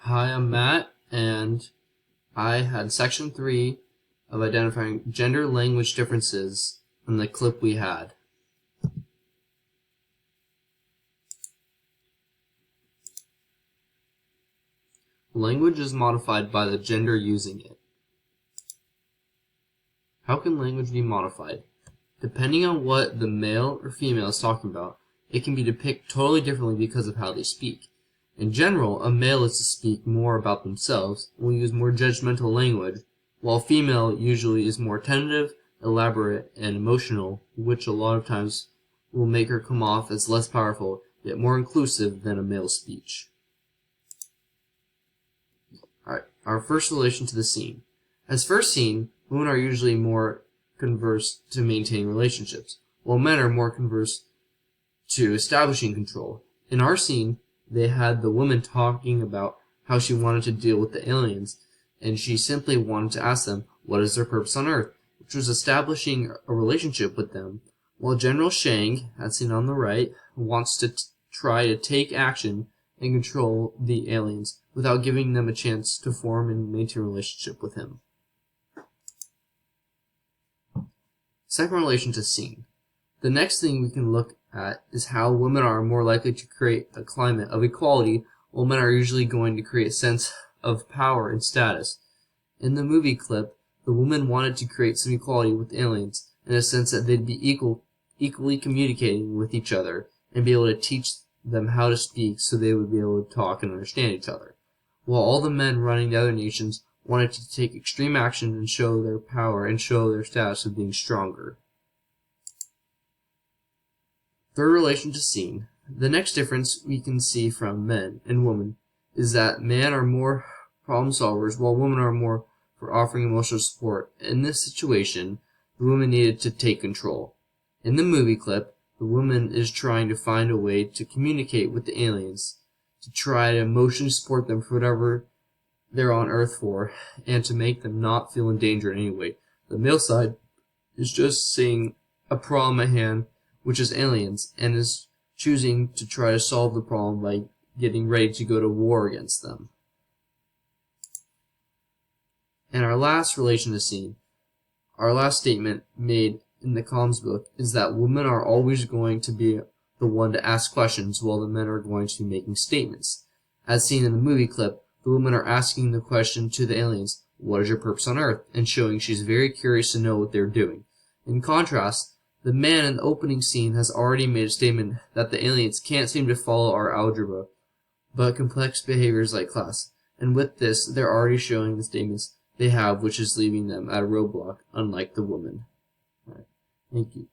Hi, I'm Matt, and I had section 3 of identifying gender language differences in the clip we had. Language is modified by the gender using it. How can language be modified? Depending on what the male or female is talking about, it can be depicted totally differently because of how they speak. In general, a male is to speak more about themselves and will use more judgmental language, while a female usually is more tentative, elaborate, and emotional, which a lot of times will make her come off as less powerful, yet more inclusive than a male's speech. Alright, our first relation to the scene. As first seen, women are usually more converse to maintain relationships, while men are more converse to establishing control. In our scene, they had the woman talking about how she wanted to deal with the aliens, and she simply wanted to ask them what is their purpose on Earth, which was establishing a relationship with them, while General Shang, as seen on the right, wants to try to take action and control the aliens without giving them a chance to form and maintain a relationship with him. Second relation to scene. The next thing we can look at is how women are more likely to create a climate of equality, while men are usually going to create a sense of power and status. In the movie clip, the woman wanted to create some equality with aliens, in a sense that they'd be equally communicating with each other and be able to teach them how to speak so they would be able to talk and understand each other, while all the men running the other nations wanted to take extreme action and show their power and show their status of being stronger. Third relation to scene. The next difference we can see from men and women is that men are more problem solvers while women are more for offering emotional support. In this situation, the woman needed to take control. In the movie clip, the woman is trying to find a way to communicate with the aliens, to try to emotionally support them for whatever they're on Earth for, and to make them not feel in danger in any way. The male side is just seeing a problem at hand, which is aliens, and is choosing to try to solve the problem by getting ready to go to war against them. And our last relation to scene, our last statement made in the COMS book is that women are always going to be the one to ask questions while the men are going to be making statements. As seen in the movie clip, the women are asking the question to the aliens, what is your purpose on Earth? And showing she's very curious to know what they're doing. In contrast, the man in the opening scene has already made a statement that the aliens can't seem to follow our algebra, but complex behaviors like class. And with this, they're already showing the statements they have, which is leaving them at a roadblock, unlike the woman. All right. Thank you.